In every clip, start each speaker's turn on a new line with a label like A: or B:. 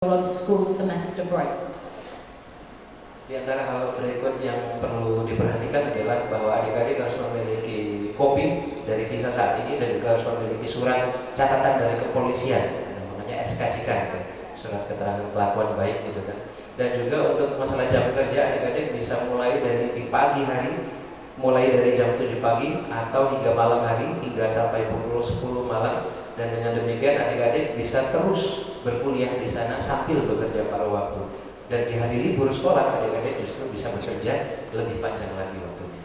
A: on school semester breaks.
B: Di antara hal berikut yang perlu diperhatikan adalah bahwa adik-adik harus memiliki kopi dari visa saat ini dan juga harus memiliki surat catatan dari kepolisian, namanya SKCK, surat keterangan kelakuan baik gitu kan. Dan juga untuk masalah jam kerja, adik-adik bisa mulai dari di pagi hari, mulai dari jam 7 pagi atau hingga malam hari hingga sampai pukul 10 malam. Dan dengan demikian adik-adik bisa terus berkuliah di sana sambil bekerja pada waktu. Dan di hari libur sekolah adik-adik justru bisa bekerja lebih panjang lagi waktunya.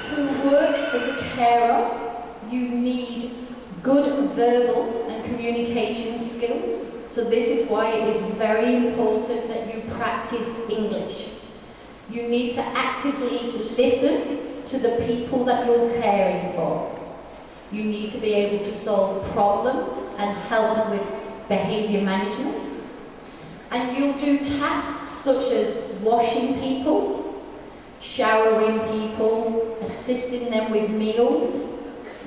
A: To work as a carer, you need good verbal and communication skills. So this is why it is very important that you practice English. You need to actively listen to the people that you're caring for. You need to be able to solve problems and help with behavior management. And you'll do tasks such as washing people, showering people, assisting them with meals,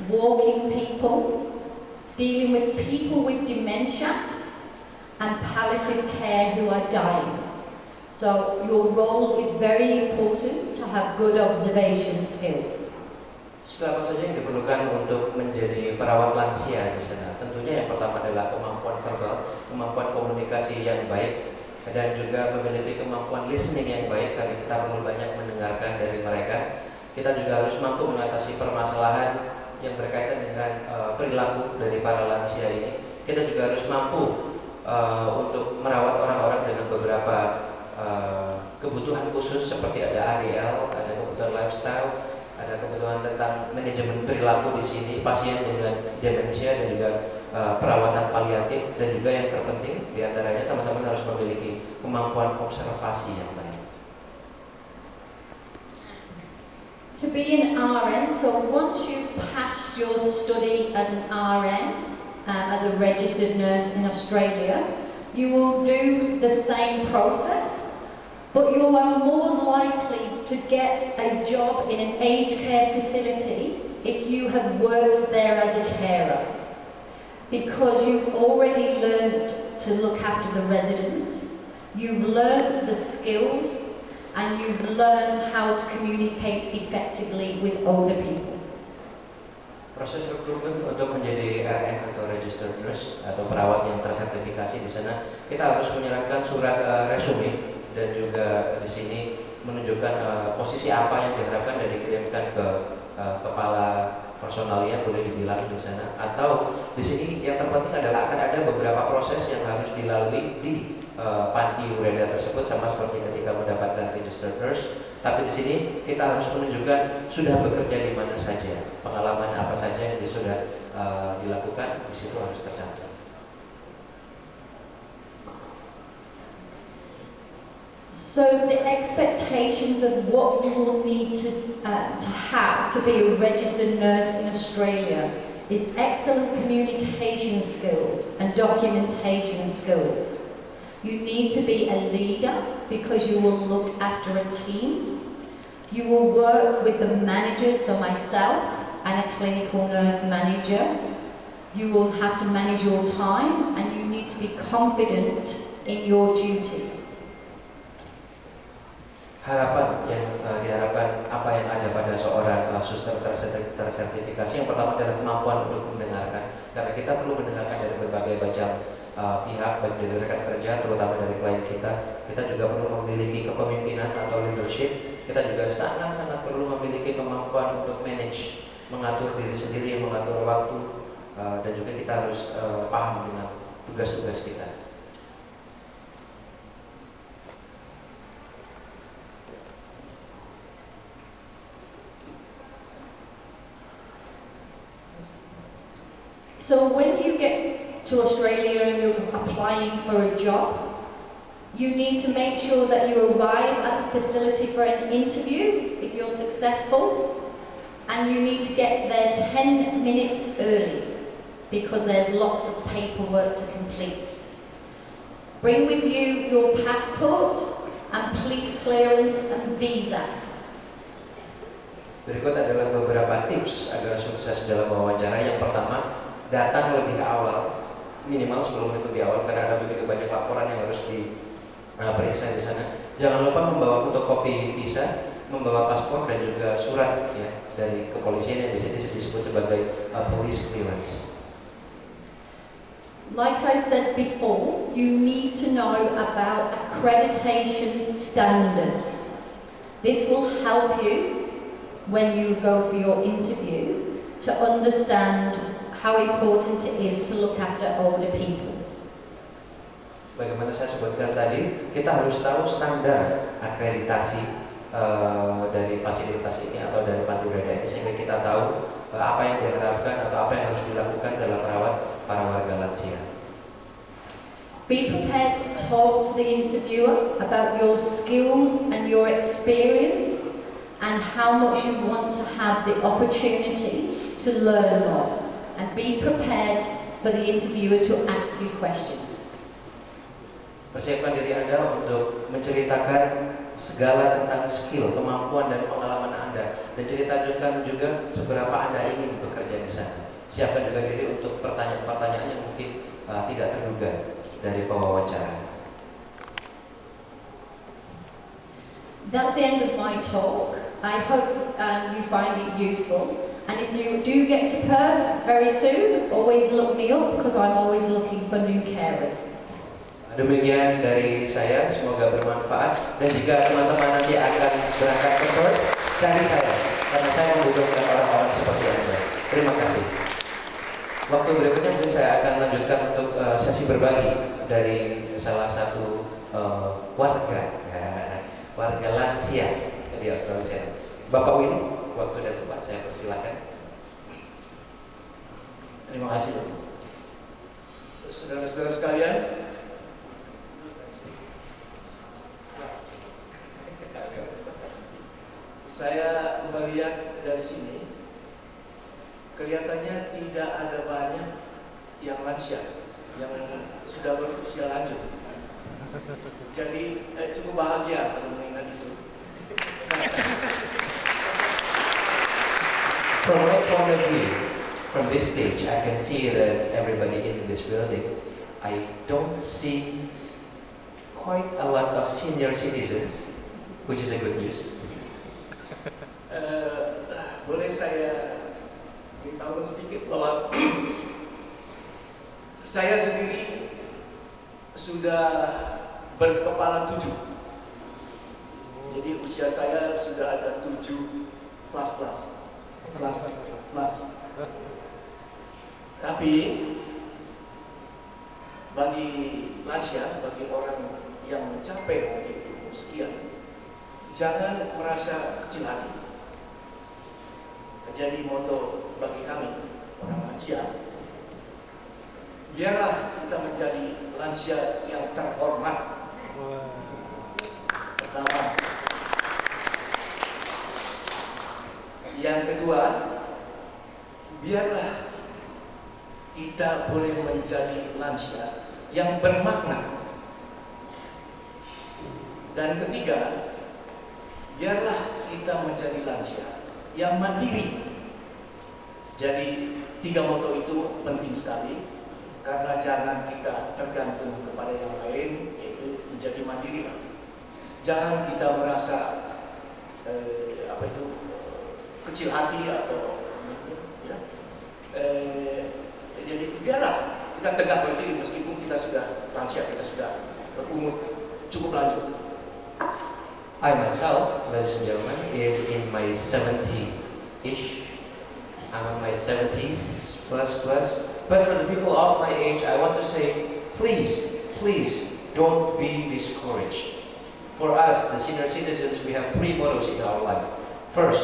A: walking people, dealing with people with dementia, and palliative care who are dying. So your role is very important to have good observation skills.
B: Skill apa saja yang diperlukan untuk menjadi perawat lansia di sana? Tentunya yang pertama adalah kemampuan verbal, kemampuan komunikasi yang baik, dan juga memiliki kemampuan listening yang baik karena kita perlu banyak mendengarkan dari mereka. Kita juga harus mampu mengatasi permasalahan yang berkaitan dengan perilaku dari para lansia ini. Kita juga harus mampu untuk merawat orang-orang dengan beberapa kebutuhan khusus seperti ada ADL, ada kebutuhan lifestyle, ada kebutuhan tentang manajemen perilaku di sini, pasien dengan demensia dan juga perawatan paliatif, dan juga yang terpenting diantaranya teman-teman harus memiliki kemampuan observasi yang baik.
A: To be an RN, so once you've passed your study as an RN, as a registered nurse in Australia, you will do the same process. But you are more likely to get a job in an aged care facility if you have worked there as a carer, because you've already learned to look after the residents, you've learned the skills, and you've learned how to communicate effectively with older people.
B: Proses rekrutmen untuk menjadi RN atau registered nurse atau perawat yang tersertifikasi di sana, kita harus menyerahkan surat resume dan juga di sini menunjukkan posisi apa yang diharapkan dan dikirimkan ke kepala personalia, boleh dibilang di sana. Atau di sini yang terpenting adalah akan ada beberapa proses yang harus dilalui di panti ureda tersebut, sama seperti ketika mendapatkan registered nurse. Tapi di sini kita harus menunjukkan sudah bekerja di mana saja, pengalaman apa saja yang sudah dilakukan, di situ harus tercantum.
A: So the expectations of what you will need to have to be a registered nurse in Australia is excellent communication skills and documentation skills. You need to be a leader because you will look after a team. You will work with the managers, so myself and a clinical nurse manager. You will have to manage your time and you need to be confident in your duty.
B: Harapan yang diharapkan, apa yang ada pada seorang suster tersertifikasi, yang pertama adalah kemampuan untuk mendengarkan, karena kita perlu mendengarkan dari berbagai macam pihak, baik dari rekan kerja, terutama dari klien kita. Kita juga perlu memiliki kepemimpinan atau leadership. Kita juga sangat-sangat perlu memiliki kemampuan untuk manage, mengatur diri sendiri, mengatur waktu, dan juga kita harus paham dengan tugas-tugas kita.
A: So when you get to Australia and you're applying for a job, you need to make sure that you arrive at the facility for an interview if you're successful, and you need to get there 10 minutes early because there's lots of paperwork to complete. Bring with you your passport and police clearance and visa.
B: Berikut adalah beberapa tips agar sukses dalam wawancara. Yang pertama, datang lebih awal minimal 10 menit lebih awal karena ada begitu banyak laporan yang harus diperiksa di sana. Jangan lupa membawa fotokopi visa, membawa paspor dan juga surat ya dari kepolisian yang bisa disebut sebagai police clearance.
A: Like I said before, you need to know about accreditation standards. This will help you when you go for your interview to understand how important it is to look after older people.
B: Bagaimana saya sebutkan tadi, kita harus tahu standar akreditasi dari fasilitas ini atau dari panti berada ini sehingga kita tahu apa yang diharapkan atau apa yang harus dilakukan dalam merawat para warga lansia.
A: Be prepared to talk to the interviewer about your skills and your experience and how much you want to have the opportunity to learn more. And be prepared for the interviewer to ask you questions.
B: Persiapkan diri Anda untuk menceritakan segala tentang skill, kemampuan dan pengalaman Anda dan ceritakan juga seberapa Anda ingin bekerja di sana. Siapkan juga diri untuk pertanyaan-pertanyaan yang mungkin tidak terduga dari pewawancara.
A: That's the end of my talk. I hope you find it useful. And if you do get to Perth very soon, always look me up because I'm always looking for new carers.
B: Demikian dari saya, semoga bermanfaat. Dan jika teman-teman nanti akan berangkat ke Perth, cari saya, karena saya membutuhkan orang-orang seperti Anda. Terima kasih. Waktu berikutnya mungkin saya akan lanjutkan untuk sesi berbagi dari salah satu warga lansia di Australia. Bapak Willy, waktu dan tempat saya persilakan.
C: Terima kasih. Saudara-saudara sekalian, saya melihat dari sini, kelihatannya tidak ada banyak yang lansia, yang sudah berusia lanjut. Jadi cukup bahagia mendengar itu.
B: From my point of view, from this stage, I can see that everybody in this building, I don't see quite a lot of senior citizens, which is a good news.
C: Boleh saya beritahu sedikit bahwa saya sendiri sudah berkepala 7. Jadi usia saya sudah ada 7 plus. Tapi bagi lansia, bagi orang yang mencapai mungkin umur sekian, jangan merasa kecil hati. Jadi moto bagi kami orang lansia, biarlah kita menjadi lansia yang terhormat. Pertama. Yang kedua, biarlah kita boleh menjadi lansia yang bermakna. Dan ketiga, biarlah kita menjadi lansia yang mandiri. Jadi 3 moto itu penting sekali, karena jangan kita tergantung kepada yang lain, yaitu menjadi mandiri. Jangan kita merasa kecil hati atau ya. Jadi biarlah kita tegak berdiri meskipun kita sudah lansia, kita sudah berumur cukup lanjut.
B: I myself, ladies and gentlemen, is in my 70-ish. I'm in my 70s plus. But for the people of my age, I want to say, please, don't be discouraged. For us, the senior citizens, we have 3 mottos in our life. First,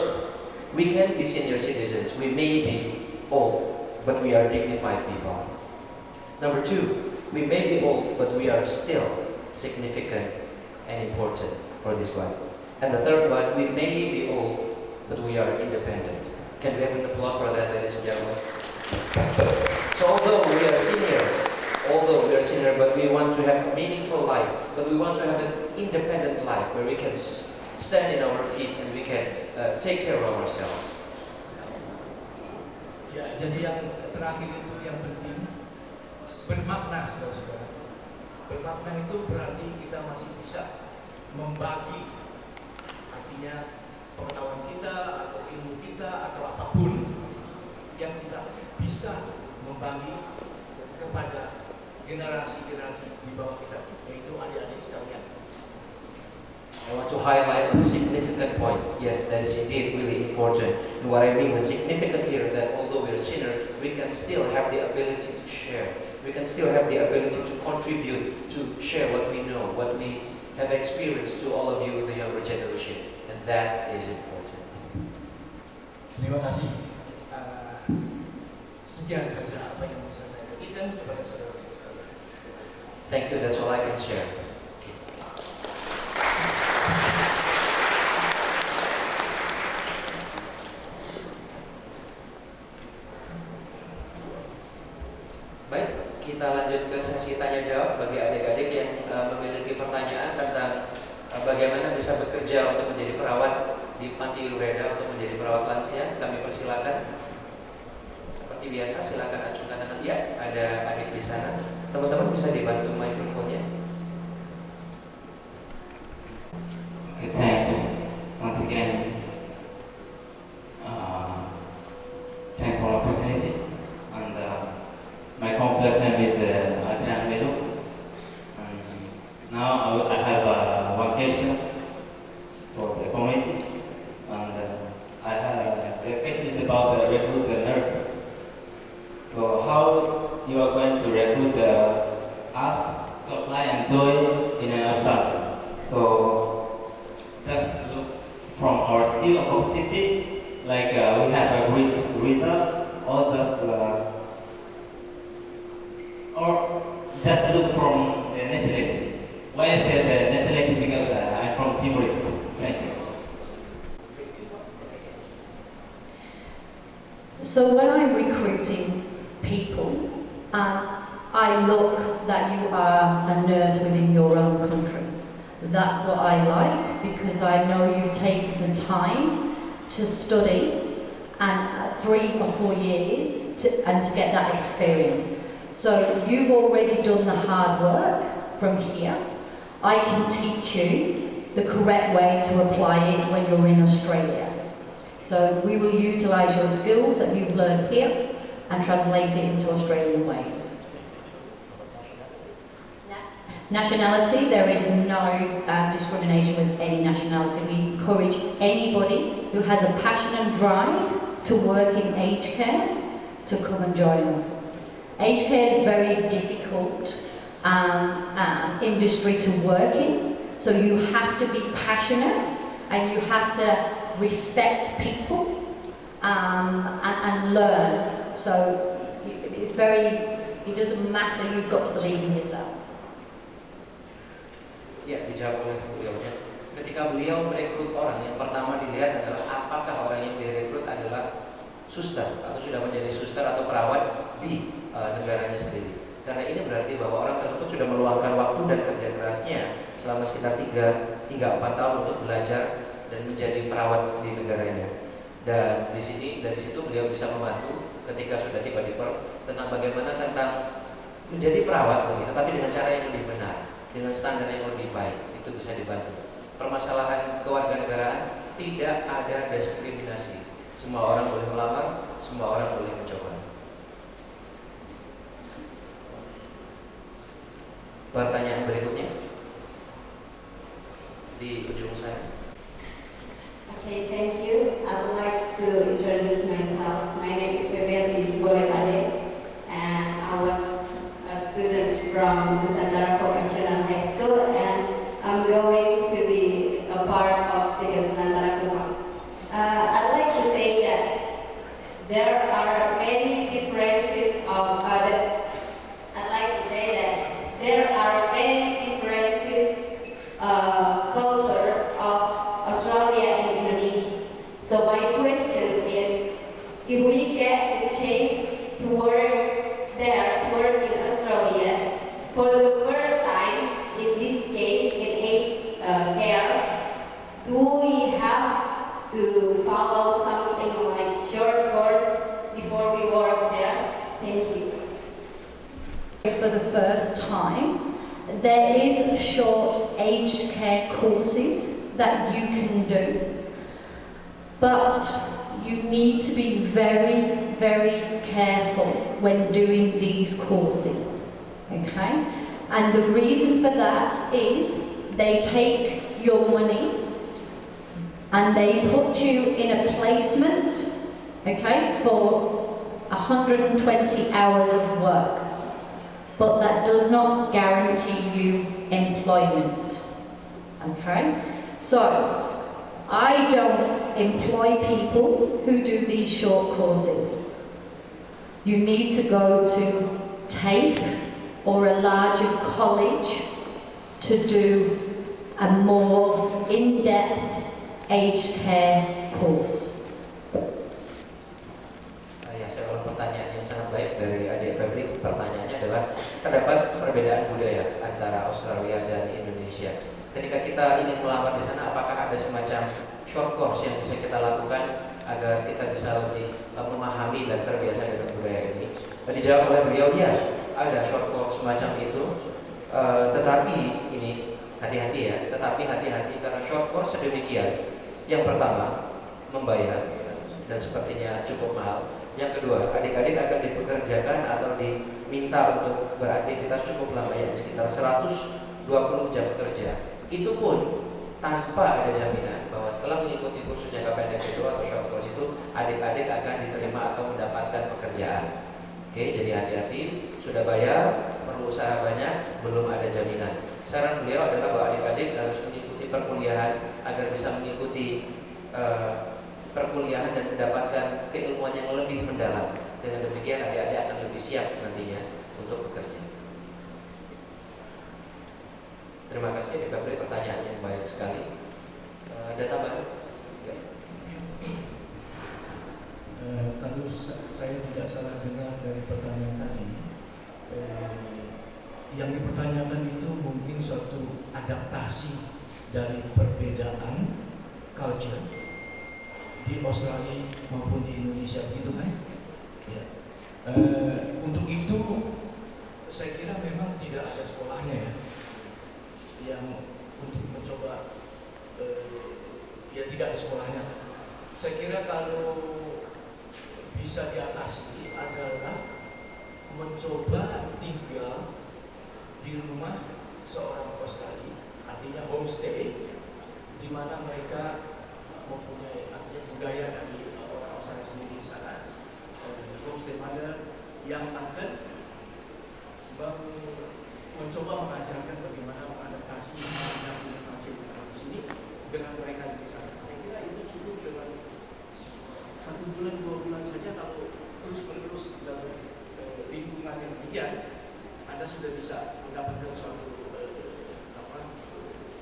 B: we can be senior citizens. We may be old, but we are dignified people. Number 2, we may be old, but we are still significant and important for this life. And the third one, we may be old, but we are independent. Can we have an applause for that, ladies and gentlemen? So although we are senior, but we want to have a meaningful life, but we want to have an independent life where we can stand in our feet and we can take care of ourselves.
C: Ya, jadi yang terakhir itu yang penting, bermakna, saudara-saudara. Bermakna itu berarti kita masih bisa membagi, artinya pengetahuan kita atau ilmu kita atau apapun yang kita bisa membagi kepada generasi-generasi di bawah kita, yaitu adik-adik sekalian.
B: I want to highlight a significant point. Yes, that is indeed really important. And what I mean with significant here, that although we're sinner, we can still have the ability to share. We can still have the ability to contribute, to share what we know, what we have experienced to all of you, the younger generation. And that is important.
C: Terima kasih. Sekian saja apa yang bisa saya berikan kepada saudara sekalian.
B: Thank you, that's all I can share. Baik, kita lanjut ke sesi tanya jawab bagi adik-adik yang memiliki pertanyaan tentang bagaimana bisa bekerja untuk menjadi perawat di Panti Ureda untuk menjadi perawat lansia. Kami persilakan. Seperti biasa, silakan acungkan tangan. Ya, ada adik di sana. Teman-teman bisa dibantu mikrofonnya.
D: Thank you. Once again, thanks for the opportunity. And my complete name is Adrian Melo. Now I have one question for the community. And I have the question is about the recruit the nurse. So how you are going to recruit us to apply and join in Australia? So just look from our still of city, like we have a great result, or just look from the nationality. Why I say the nationality? Because I'm from Timor. Thank you.
A: So when I'm recruiting people, I look that you are a nurse within your own country. That's what I like, because I know you've taken the time to study and 3 or 4 years and to get that experience. So you've already done the hard work from here. I can teach you the correct way to apply it when you're in Australia. So we will utilise your skills that you've learned here and translate it into Australian ways. Nationality, there is no discrimination with any nationality. We encourage anybody who has a passion and drive to work in aged care to come and join us. Aged care is a very difficult industry to work in, so you have to be passionate and you have to respect people and learn. So it doesn't matter, you've got to believe in yourself.
B: Ya, dijawab oleh beliaunya. Ketika beliau merekrut orang, yang pertama dilihat adalah apakah orang yang direkrut adalah suster atau sudah menjadi suster atau perawat di negaranya sendiri. Karena ini berarti bahwa orang tersebut sudah meluangkan waktu dan kerja kerasnya selama sekitar 3 hingga 4 tahun untuk belajar dan menjadi perawat di negaranya. Dan dari situ beliau bisa membantu ketika sudah tiba di Perth tentang bagaimana tentang menjadi perawat lagi, tetapi dengan cara yang lebih benar, dengan standar yang lebih baik, itu bisa dibantu. Permasalahan kewarganegaraan, tidak ada diskriminasi. Semua orang boleh melamar, semua orang boleh mencoba. Pertanyaan berikutnya di ujung sana.
E: Okay, thank you. I would like to introduce myself. My name is Febiati Boletade, and I was a student from Nusantara Vocational High School, and I'm going to be a part of Students Nusantara Kumar. I'd like to say that there are many differences of culture of Australia and Indonesia. So my question is, if we get the chance to work there, to work in Australia, for the first time, in this case, in aged care, do we have to follow something like short course before we work there? Thank you.
A: For time, there is short aged care courses that you can do, but you need to be very, very careful when doing these courses, okay? And the reason for that is they take your money and they put you in a placement, okay, for 120 hours of work. But that does not guarantee you employment, okay? So, I don't employ people who do these short courses. You need to go to TAFE or a larger college to do a more in-depth aged care course.
B: Ya, saya ulang pertanyaan yang sangat baik dari adik Febri. Pertanyaannya adalah, terdapat perbedaan budaya antara Australia dan Indonesia. Ketika kita ingin melamar di sana, apakah ada semacam short course yang bisa kita lakukan agar kita bisa lebih memahami dan terbiasa dengan budaya ini? Dijawab oleh beliau, ya, ada short course semacam itu. Tetapi ini hati-hati ya, karena short course sedemikian. Yang pertama, membayar dan sepertinya cukup mahal. Yang kedua, adik-adik akan dipekerjakan atau diminta untuk beraktivitas cukup lama, ya, sekitar 120 jam kerja. Itu pun tanpa ada jaminan bahwa setelah mengikuti kursus jangka pendek itu atau short course itu, adik-adik akan diterima atau mendapatkan pekerjaan. Oke, jadi hati-hati, sudah bayar, perlu usaha banyak, belum ada jaminan. Saran beliau adalah bahwa adik-adik harus mengikuti perkuliahan agar bisa mengikuti perkuliahan dan mendapatkan keilmuan yang lebih mendalam. Dengan demikian adik-adik akan lebih siap nantinya untuk bekerja. Terima kasih adik Febri, pertanyaan yang baik sekali. Ada tambahan?
C: Tentu saya tidak salah dengar dari pertanyaan tadi. Yang dipertanyakan itu mungkin suatu adaptasi dari perbedaan culture di Australia maupun di Indonesia, begitu kan? Ya. Untuk itu saya kira memang tidak ada sekolahnya ya, yang untuk mencoba ya tidak ada sekolahnya. Saya kira kalau bisa diatasi adalah mencoba tinggal di rumah seorang Australia, artinya homestay, di mana mereka mempunyai budaya dari orang Australia sendiri di sana, homestay mother yang akan mencoba mengajarkan bagaimana mengadaptasi di sini dengan mereka di sana. Saya kira itu cukup dengan 1 bulan 2 bulan saja. Kalau terus-menerus dalam lingkungan yang demikian, Anda sudah bisa mendapatkan suatu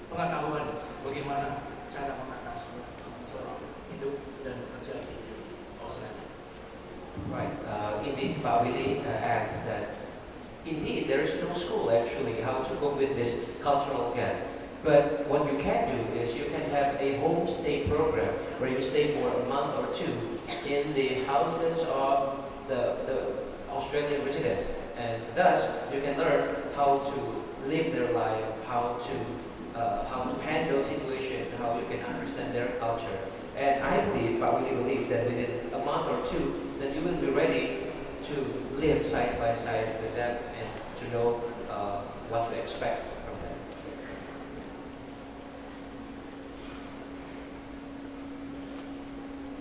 C: pengetahuan bagaimana cara mengatasi soal hidup dan bekerja di Australia.
B: Right. Indeed, Pak Willy adds that indeed there is no school actually how to cope with this cultural gap. But what you can do is you can have a homestay program where you stay for a month or 2 in the houses of the Australian residents, and thus you can learn how to live their life, how to handle situation, how you can understand their culture. And I believe, Pak Willy believes that within a month or 2, that you will be ready to live side by side with them and to know what to expect from them.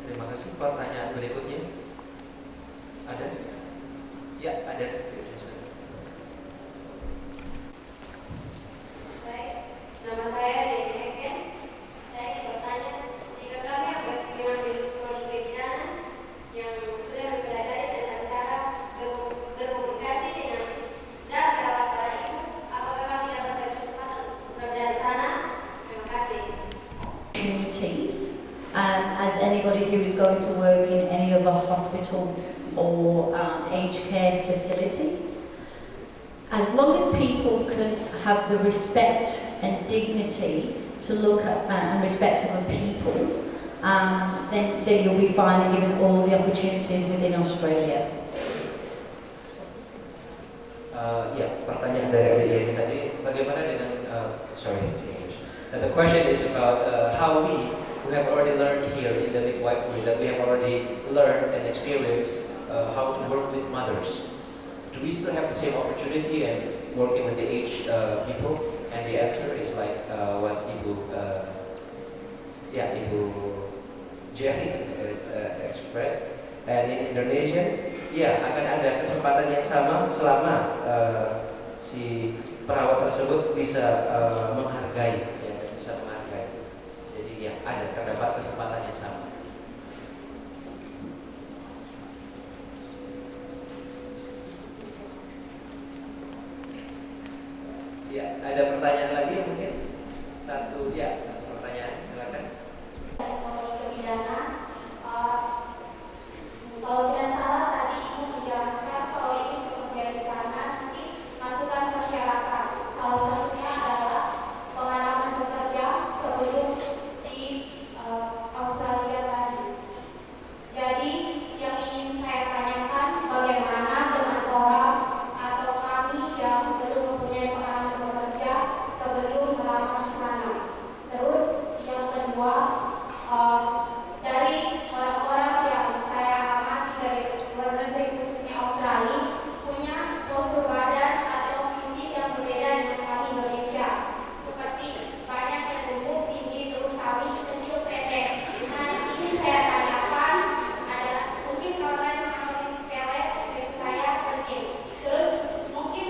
B: Terima kasih. Pertanyaan berikutnya ada? Ya, ada.
E: Baik, nama saya Dedi Meken. Saya ingin bertanya, jika kami mengambil prodi kebidanan yang sudah mempelajari tentang cara berkomunikasi dengan dan merawat para ibu, apakah kami dapat kesempatan bekerja di sana? Terima kasih.
A: Opportunities, as anybody who is going to work in any other hospital or aged care facility. As long as people can have the respect and dignity to look at and respect other people, then you'll be fine and given all the opportunities within Australia.
B: Ya, pertanyaan dari adik ini tadi, bagaimana dengan sorry, it's English. The question is about how we who have already learned here in the midwifery, that we have already learned and experienced how to work with mothers. Do we still have the same opportunity and working with the aged people? And the answer is like what Ibu Jerry has expressed. And in Indonesia, ya akan ada kesempatan yang sama selama si perawat tersebut bisa menghargai, ya, bisa menghargai. Jadi ya terdapat kesempatan yang sama. Ya, ada pertanyaan lagi mungkin? Satu pertanyaan, silakan.
F: Kalau tidak salah tadi Ibu menjelaskan kalau ingin bekerja di sana nanti masukkan persyaratan. Salah satunya adalah pengalaman bekerja sebelum di Australia tadi. Jadi yang ingin saya tanyakan, bagaimana dengan orang atau kami yang belum mempunyai pengalaman bekerja sebelum melamar di sana. Terus yang kedua, dari orang-orang yang saya amati dari luar negeri khususnya Australia punya postur badan atau fisik yang berbeda dengan kami Indonesia. Seperti banyak yang gemuk, tinggi, terus kami kecil, pendek. Nah, ini saya tanyakan adalah mungkin karena yang sepele bagi saya penting. Terus mungkin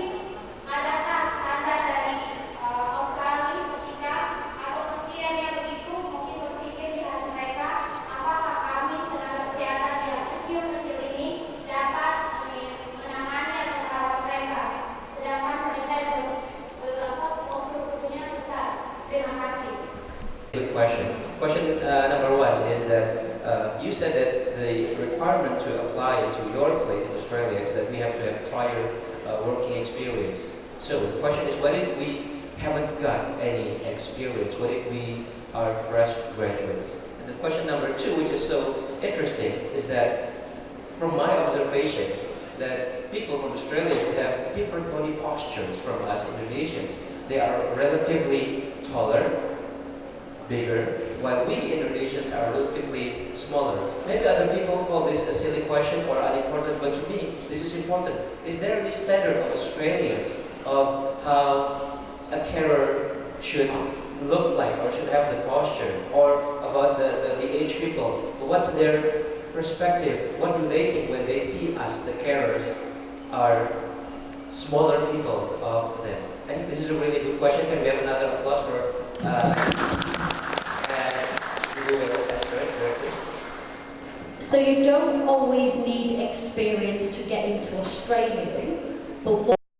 F: adakah standar dari Australia ketika atau kesiannya begitu mungkin berpikir di hati mereka apakah kami tenaga kesehatan yang kecil-kecil ini dapat menangani atau merawat mereka, sedangkan mereka postur tubuhnya besar. Terima kasih.
B: Good question. Question number one is that you said that the requirement to apply to your place in Australia is that we have to have prior working experience. So the question is, what if we haven't got any experience? What if we are fresh graduates? And the question number two, which is so interesting, is that from my observation, that people from Australia have different body postures from us Indonesians. They are relatively taller, bigger, while we Indonesians are relatively smaller. Maybe other people call this a silly question or unimportant, but to me, this is important. Is there any standard of Australians of how a carer should look like or should have the posture, or about the aged people? What's their perspective? What do they think when they see us, the carers, are smaller people of them? I think this is a really good question. Can we have another applause for
A: So you don't always need experience to get into Australia, but what